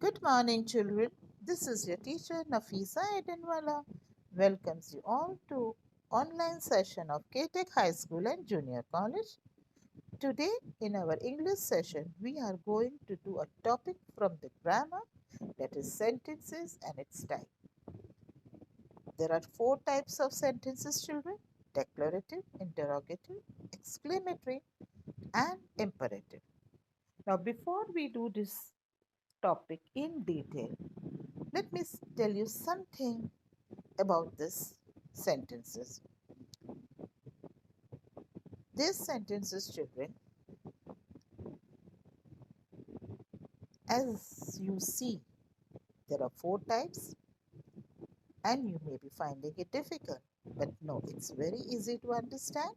Good morning, children. This is your teacher Nafisa Edinwala. Welcomes you all to online session of K-Tech High School and Junior College. Today, in our English session, we are going to do a topic from the grammar, that is sentences and its type. There are four types of sentences, children: declarative, interrogative, exclamatory, and imperative. Now, before we do this topic in detail, let me tell you something about this sentences. These sentences, children, as you see, there are four types, and you may be finding it difficult. But no, it's very easy to understand.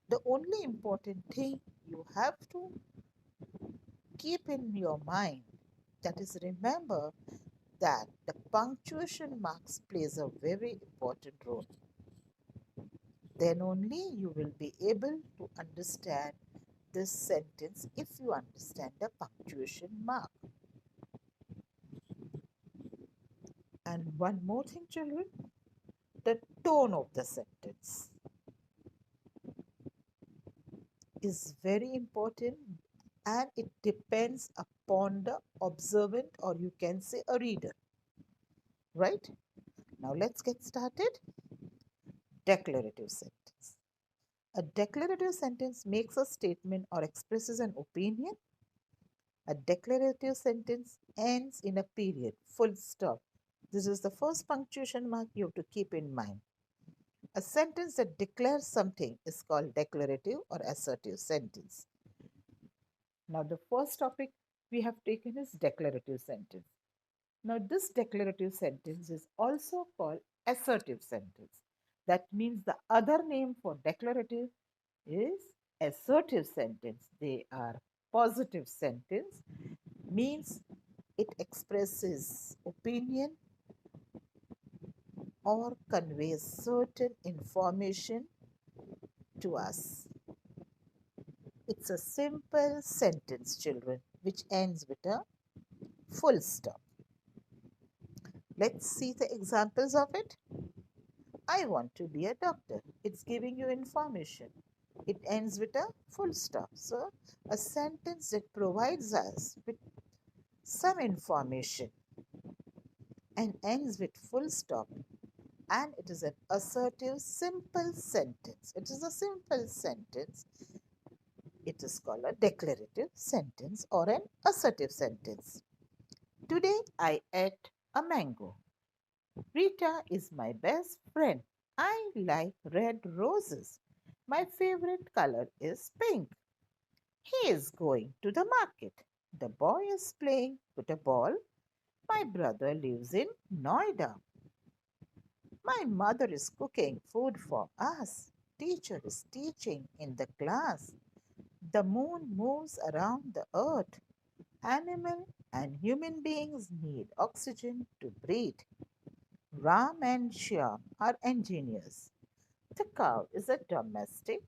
The only important thing you have to keep in your mind, that is, remember that the punctuation marks plays a very important role. Then only you will be able to understand this sentence if you understand the punctuation mark. And one more thing, children, the tone of the sentence is very important, and it depends upon the observant, or you can say a reader. Right? Now let's get started. Declarative sentence. A declarative sentence makes a statement or expresses an opinion. A declarative sentence ends in a period, full stop. This is the first punctuation mark you have to keep in mind. A sentence that declares something is called declarative or assertive sentence. Now, the first topic we have taken is declarative sentence. Now, this declarative sentence is also called assertive sentence. That means the other name for declarative is assertive sentence. They are positive sentence, means it expresses opinion or conveys certain information to us. It's a simple sentence, children, which ends with a full stop. Let's see the examples of it. I want to be a doctor. It's giving you information. It ends with a full stop. So, a sentence that provides us with some information and ends with full stop, and it is an assertive simple sentence. It is a simple sentence. It is called a declarative sentence or an assertive sentence. Today I ate a mango. Rita is my best friend. I like red roses. My favorite color is pink. He is going to the market. The boy is playing with a ball. My brother lives in Noida. My mother is cooking food for us. Teacher is teaching in the class. The moon moves around the earth. Animal and human beings need oxygen to breathe. Ram and Shyam are engineers. The cow is a domestic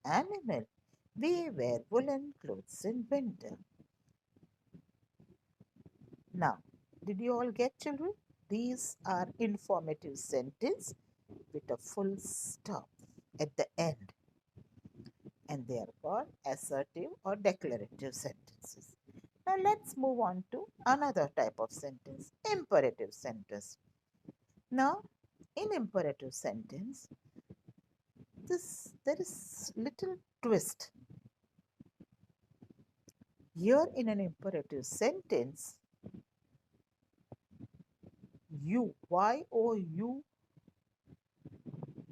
animal. We wear woolen clothes in winter. Now, did you all get, children? These are informative sentences with a full stop at the end, and they are called assertive or declarative sentences. Now let's move on to another type of sentence, imperative sentence. Now, in imperative sentence, there is little twist. Here in an imperative sentence, you, Y-O-U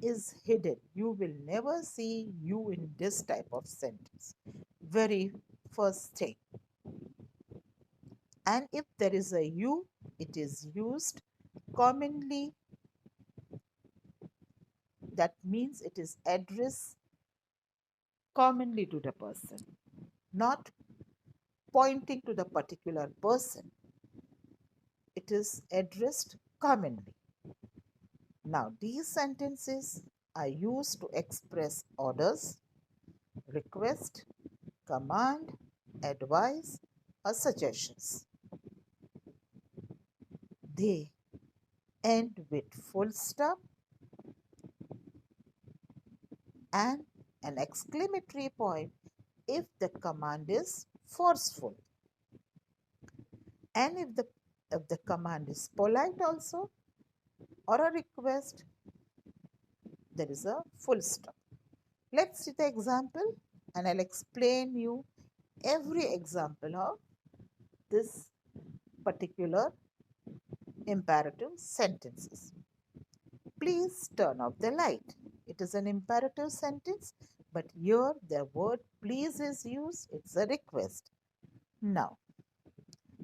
is hidden. You will never see you in this type of sentence. Very first thing. And if there is a you, it is used commonly. That means it is addressed commonly to the person, not pointing to the particular person. It is addressed commonly. Now, these sentences are used to express orders, request, command, advice, or suggestions. they end with full stop and an exclamatory point if the command is forceful. And if the command is polite also or a request, there is a full stop. Let's see the example and I'll explain you every example of this particular imperative sentences. Please turn off the light. It is an imperative sentence, but here the word please is used. It's a request. Now,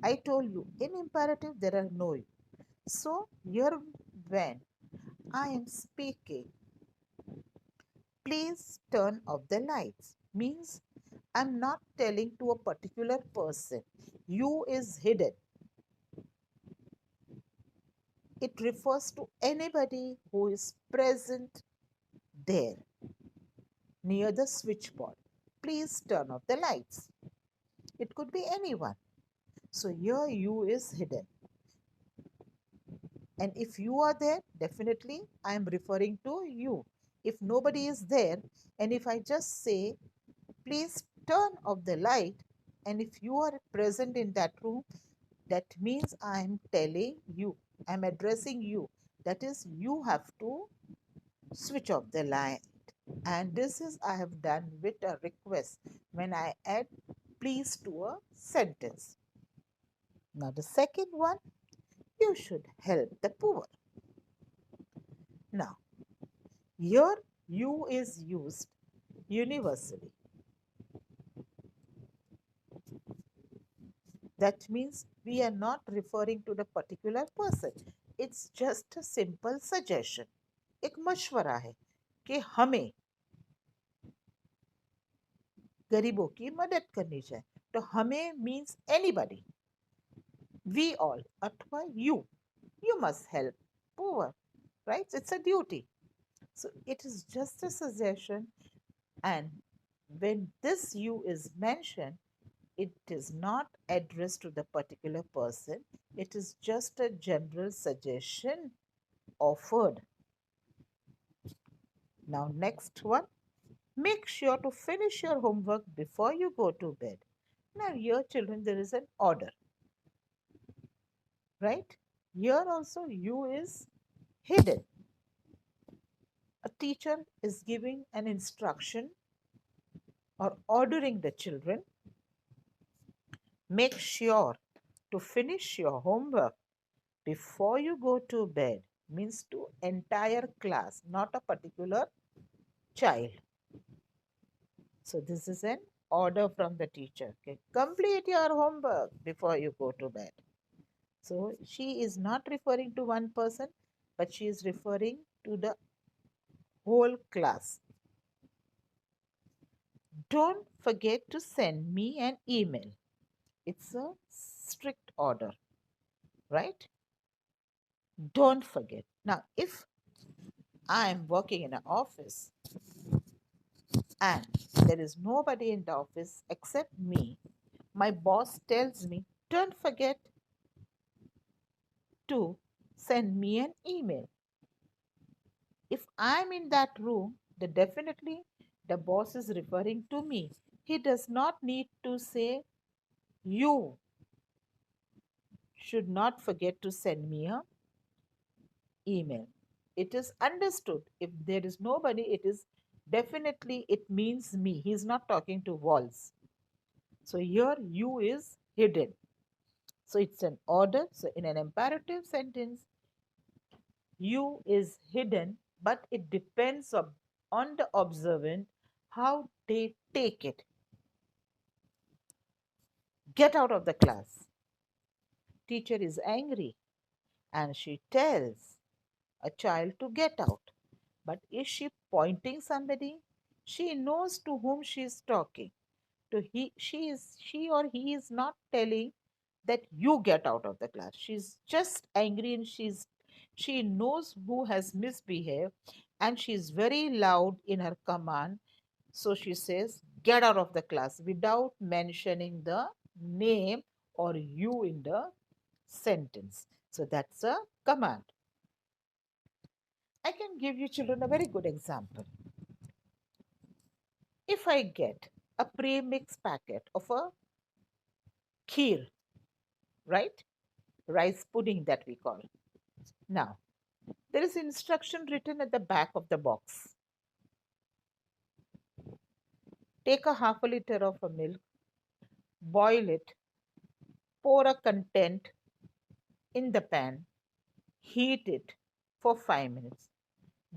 I told you in imperative there are no you. So, here when I am speaking, please turn off the lights means I'm not telling to a particular person. You is hidden. It refers to anybody who is present there near the switchboard. Please turn off the lights. It could be anyone. So here you is hidden. And if you are there, definitely I am referring to you. If nobody is there, and if I just say, please turn off the light, and if you are present in that room, that means I am telling you, I am addressing you. That is, you have to switch off the light. And this is I have done with a request when I add please to a sentence. Now the second one, you should help the poor. Now, here you is used universally. That means we are not referring to the particular person. It's just a simple suggestion. एक मशवरा है कि हमें गरीबों की मदद करनी चाहिए. तो हमें means anybody. We all अथवा you. You must help poor. Right? It's a duty. So it is just a suggestion, and when this you is mentioned, it is not addressed to the particular person. It is just a general suggestion offered. Now, next one. Make sure to finish your homework before you go to bed. Now, here, children, there is an order. Right? Here also, you is hidden. A teacher is giving an instruction or ordering the children, make sure to finish your homework before you go to bed, means to entire class, not a particular child. So this is an order from the teacher. Okay? Complete your homework before you go to bed. So she is not referring to one person, but she is referring to the whole class. Don't forget to send me an email. It's a strict order, right? Don't forget. Now, if I am working in an office and there is nobody in the office except me, my boss tells me, don't forget to send me an email. If I'm in that room, then definitely the boss is referring to me. He does not need to say, you should not forget to send me an email. It is understood. If there is nobody, it is definitely, it means me. He is not talking to walls. So here you is hidden. So it's an order. So in an imperative sentence, you is hidden, but it depends on the observant how they take it. Get out of the class. Teacher is angry and she tells a child to get out. But is she pointing somebody? She knows to whom she is talking. To she or he is not telling that you get out of the class. She's just angry and she knows who has misbehaved and she's very loud in her command. So she says, get out of the class without mentioning the name or you in the sentence. So that's a command. I can give you children a very good example. If I get a pre-mixed packet of a kheer, right? Rice pudding that we call. Now, there is instruction written at the back of the box. Take a half a liter of a milk, boil it, pour a content in the pan, heat it for 5 minutes.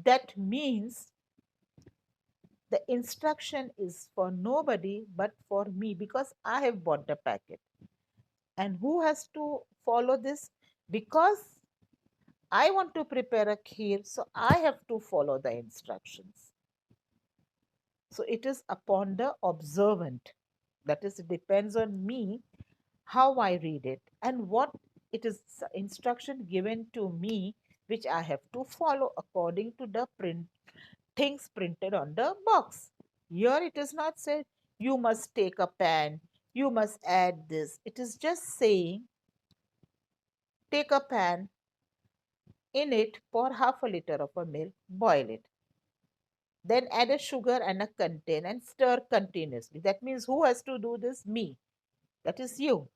That means the instruction is for nobody but for me because I have bought the packet. And who has to follow this? Because I want to prepare a kheer, so I have to follow the instructions. So it is upon the observant. That is, it depends on me how I read it and what it is instruction given to me, which I have to follow according to the things printed on the box. Here it is not said you must take a pan, you must add this. It is just saying take a pan, in it pour half a liter of a milk, boil it. Then add a sugar and a content and stir continuously. That means who has to do this? Me. That is you.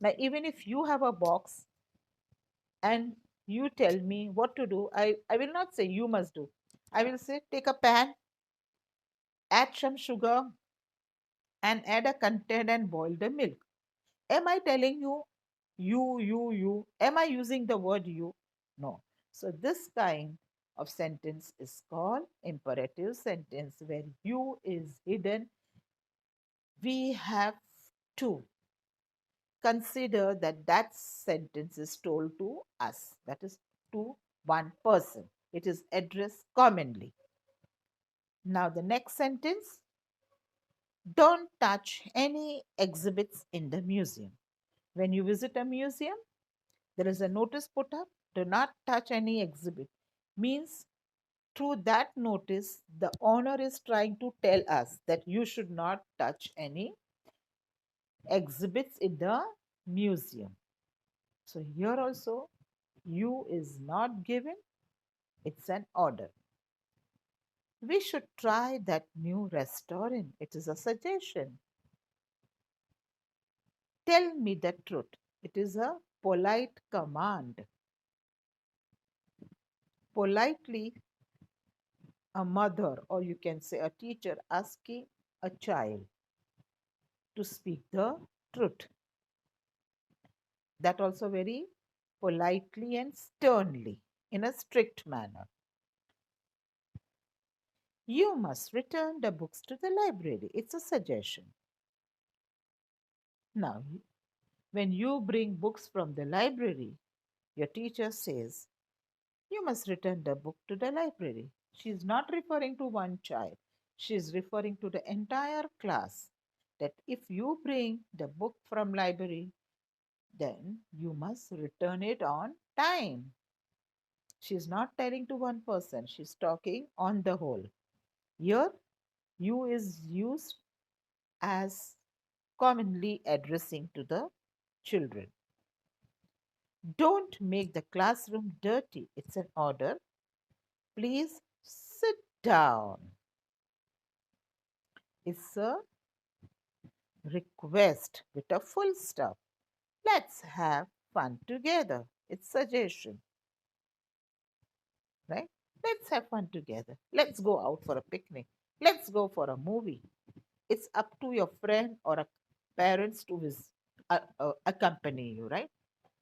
Now, even if you have a box and you tell me what to do, I will not say you must do. I will say take a pan, add some sugar, and add a content and boil the milk. Am I telling you, you? Am I using the word you? No. So, this kind of sentence is called imperative sentence, where you is hidden. We have to consider that that sentence is told to us, that is to one person. It is addressed commonly. Now, the next sentence, don't touch any exhibits in the museum. When you visit a museum, there is a notice put up, do not touch any exhibit. Means through that notice, the owner is trying to tell us that you should not touch any exhibits in the museum. So here also, you is not given, it's an order. We should try that new restaurant. It is a suggestion. Tell me the truth. It is a polite command. Politely, a mother or you can say a teacher asking a child to speak the truth. That also very politely and sternly in a strict manner. You must return the books to the library. It's a suggestion. Now, when you bring books from the library, your teacher says, you must return the book to the library. She is not referring to one child. She is referring to the entire class. That if you bring the book from library, then you must return it on time. She is not telling to one person. She is talking on the whole. Here, you is used as commonly addressing to the children. Don't make the classroom dirty. It's an order. Please sit down. It's a request with a full stop. Let's have fun together. It's suggestion, right? Let's have fun together. Let's go out for a picnic. Let's go for a movie. It's up to your friend or a parents to accompany you, right?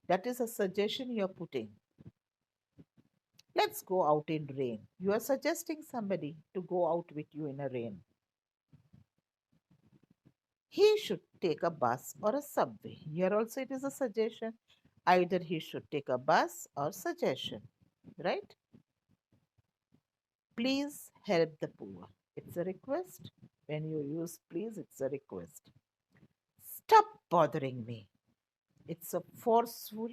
That is a suggestion you're putting. Let's go out in rain. You are suggesting somebody to go out with you in a rain. He should take a bus or a subway. Here also it is a suggestion. Either he should take a bus or suggestion, right? Please help the poor. It's a request. When you use please, it's a request. Stop bothering me. It's a forceful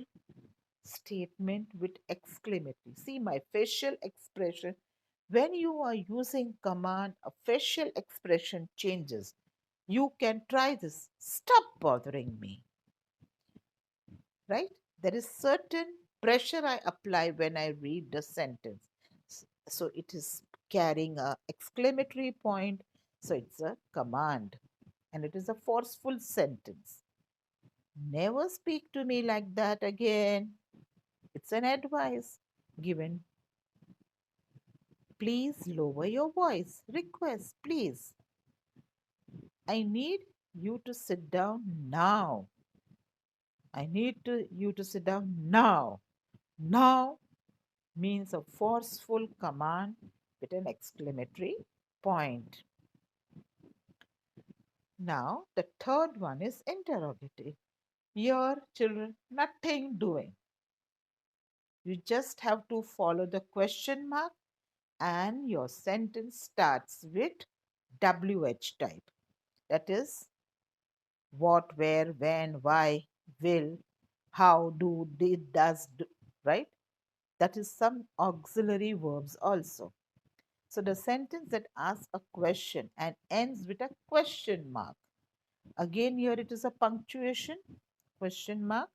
statement with exclamatory. See my facial expression. When you are using command, a facial expression changes. You can try this. Stop bothering me. Right? There is certain pressure I apply when I read the sentence. So it is carrying a exclamatory point. So it's a command and it is a forceful sentence. Never speak to me like that again. It's an advice given. Please lower your voice. Request, please. I need you to sit down now. I need you to sit down now. Now means a forceful command with an exclamatory point. Now, the third one is interrogative. Your children, nothing doing. You just have to follow the question mark and your sentence starts with WH type. That is what, where, when, why, will, how, do, did, does, do, right? That is some auxiliary verbs also. So the sentence that asks a question and ends with a question mark. Again, here it is a punctuation, question mark.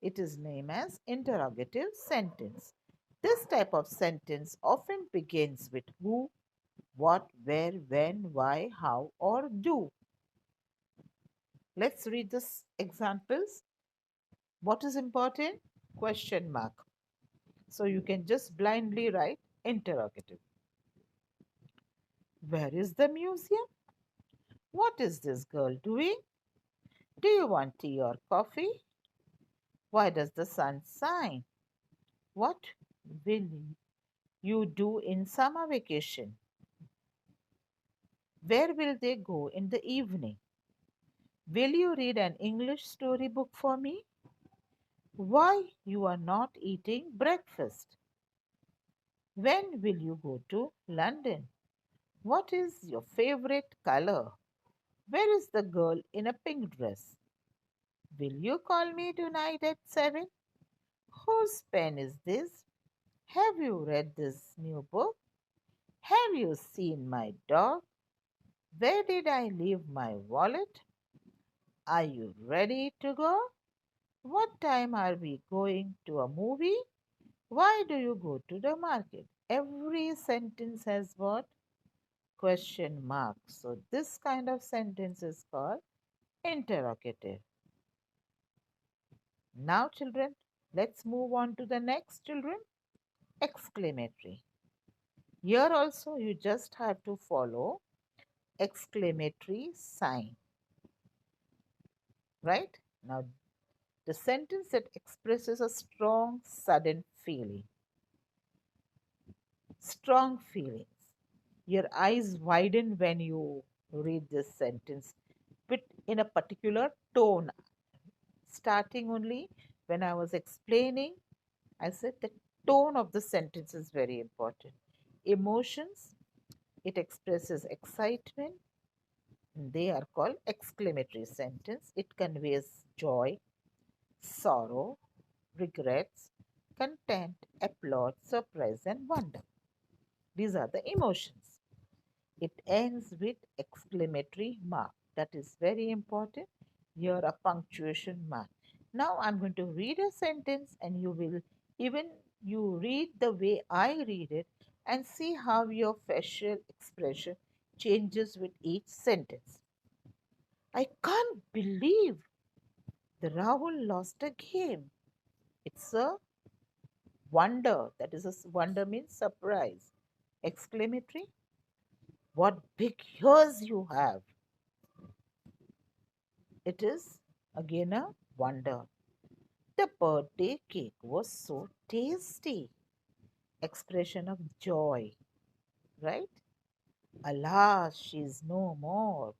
It is named as interrogative sentence. This type of sentence often begins with who, what, where, when, why, how, or do. Let's read the examples. What is important? Question mark. So you can just blindly write interrogative. Where is the museum? What is this girl doing? Do you want tea or coffee? Why does the sun shine? What will you do in summer vacation? Where will they go in the evening? Will you read an English storybook for me? Why you are not eating breakfast? When will you go to London? What is your favorite color? Where is the girl in a pink dress? Will you call me tonight at 7? Whose pen is this? Have you read this new book? Have you seen my dog? Where did I leave my wallet? Are you ready to go? What time are we going to a movie? Why do you go to the market? Every sentence has what? Question mark. So this kind of sentence is called interrogative. Now, children, let's move on to the next, children. Exclamatory. Here also you just have to follow exclamatory sign. Right? Now, the sentence that expresses a strong, sudden feeling. Strong feelings. Your eyes widen when you read this sentence, but in a particular tone. Starting only when I was explaining, I said the tone of the sentence is very important. Emotions, it expresses excitement. They are called exclamatory sentence. It conveys joy, sorrow, regrets, content, applaud, surprise, and wonder. These are the emotions. It ends with exclamatory mark. That is very important. Here a punctuation mark. Now I'm going to read a sentence and you will even you read the way I read it and see how your facial expression changes with each sentence. I can't believe the Rahul lost a game. It's a wonder. That is a wonder means surprise. Exclamatory. What big ears you have. It is again a wonder. The birthday cake was so tasty. Expression of joy, right? Alas, she's no more.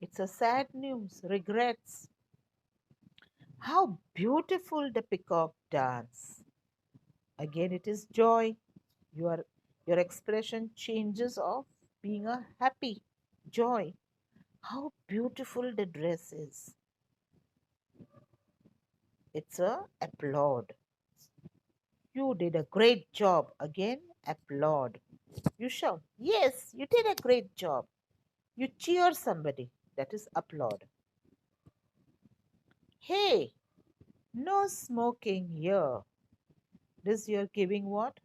It's a sad news, regrets. How beautiful the peacock dance. Again, it is joy. Your, your expression changes of being a happy, joy. How beautiful the dress is. It's a applaud. You did a great job. Again, applaud. You shout, yes, you did a great job. You cheer somebody. That is applaud. Hey, No smoking here. This you're giving what?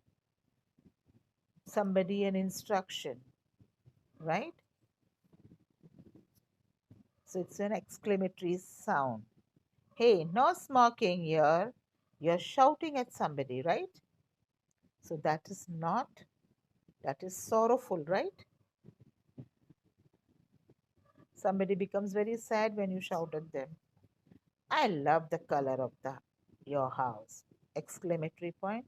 Somebody an instruction, right? So it's an exclamatory sound. Hey, no smoking here. You're shouting at somebody, right? So that is not, that is sorrowful, right? Somebody becomes very sad when you shout at them. I love the color of your house. Exclamatory point.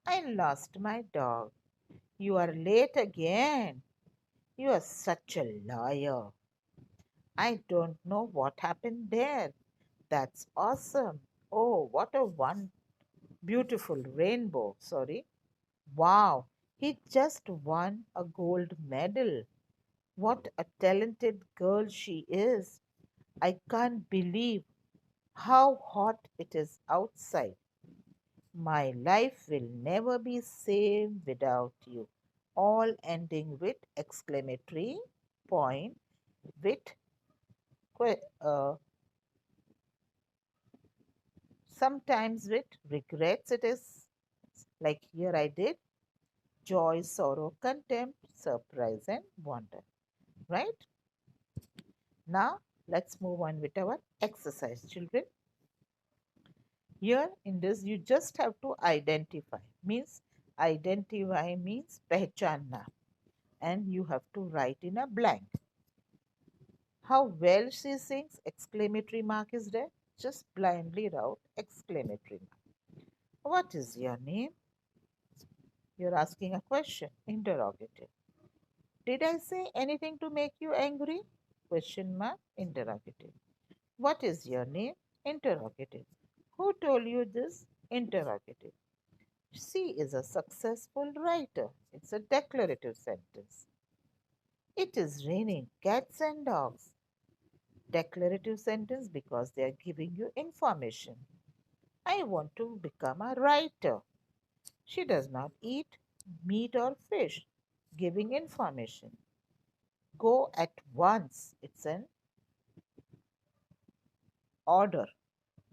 I lost my dog. You are late again. You are such a liar. I don't know what happened there. That's awesome. Oh, what a one beautiful rainbow. Sorry. Wow. He just won a gold medal. What a talented girl she is. I can't believe how hot it is outside. My life will never be same without you. All ending with exclamatory point with sometimes with regrets. It is like here I did joy, sorrow, contempt, surprise, and wonder. Right? Now let's move on with our exercise, children. Here in this, you just have to identify. Identify means pehchanna, and you have to write in a blank. How well she sings! Exclamatory mark is there. Just blindly write exclamatory mark. What is your name? You're asking a question. Interrogative. Did I say anything to make you angry? Question mark. Interrogative. What is your name? Interrogative. Who told you this? Interrogative. She is a successful writer. It's a declarative sentence. It is raining cats and dogs. Declarative sentence because they are giving you information. I want to become a writer. She does not eat meat or fish. Giving information. Go at once. It's an order,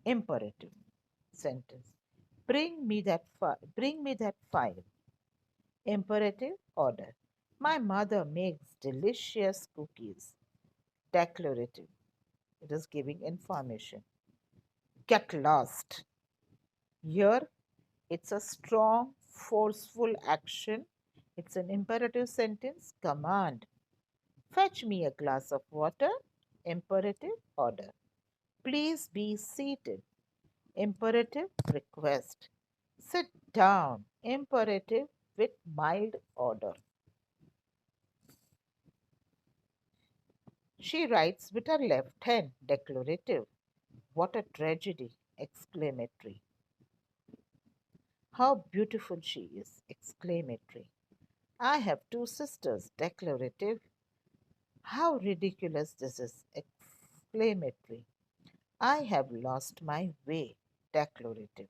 imperative sentence. Bring me that file. Imperative order. My mother makes delicious cookies. Declarative. It is giving information. Get lost. Here, it's a strong, forceful action. It's an imperative sentence. Command. Fetch me a glass of water. Imperative order. Please be seated. Imperative request. Sit down. Imperative with mild order. She writes with her left hand. Declarative. What a tragedy! Exclamatory. How beautiful she is! Exclamatory. I have two sisters. Declarative. How ridiculous this is! Exclamatory. I have lost my way. Declarative.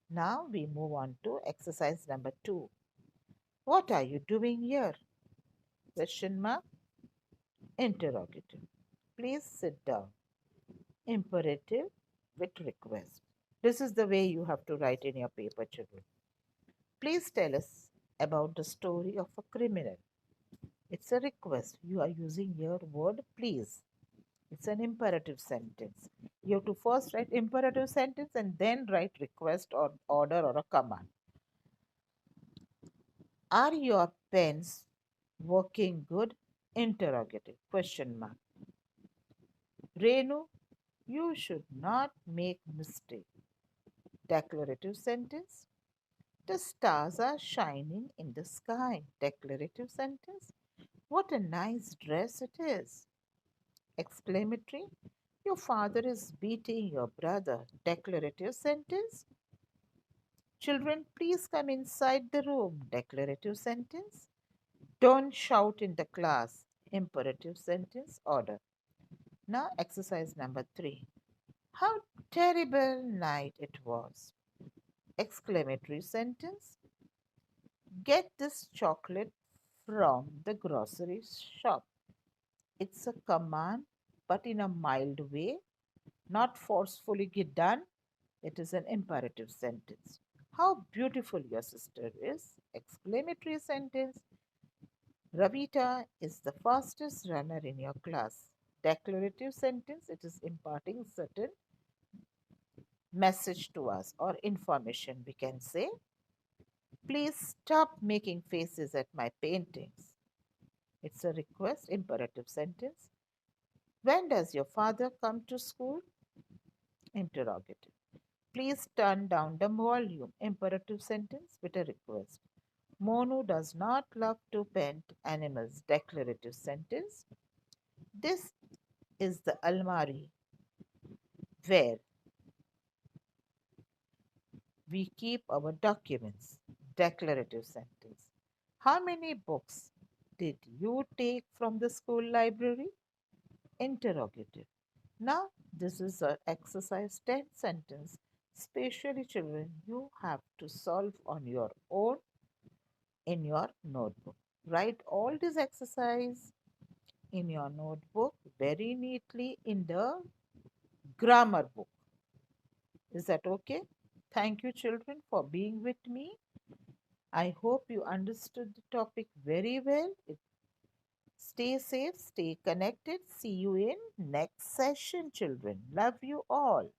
Now we move on to exercise number 2. What are you doing here? Question mark. Interrogative. Please sit down. Imperative with request. This is the way you have to write in your paper, children. Please tell us about the story of a criminal. It's a request. You are using your word please. It's an imperative sentence. You have to first write imperative sentence and then write request or order or a command. Are your pens working good? Interrogative. Question mark. Renu, you should not make mistake. Declarative sentence. The stars are shining in the sky. Declarative sentence. What a nice dress it is. Exclamatory. Your father is beating your brother. Declarative sentence. Children, please come inside the room. Declarative sentence. Don't shout in the class. Imperative sentence order. Now, exercise number 3. How terrible night it was. Exclamatory sentence. Get this chocolate from the grocery shop. It's a command, but in a mild way, not forcefully get done. It is an imperative sentence. How beautiful your sister is! Exclamatory sentence. Ravita is the fastest runner in your class. Declarative sentence. It is imparting certain message to us or information. We can say, please stop making faces at my paintings. It's a request, imperative sentence. When does your father come to school? Interrogative. Please turn down the volume. Imperative sentence with a request. Monu does not love to paint animals. Declarative sentence. This is the almari where we keep our documents. Declarative sentence. How many books did you take from the school library? Interrogative. Now, this is an exercise 10 sentence. Especially children, you have to solve on your own in your notebook. Write all this exercise in your notebook very neatly in the grammar book. Is that okay? Thank you, children, for being with me. I hope you understood the topic very well. Stay safe, stay connected. See you in next session, children. Love you all.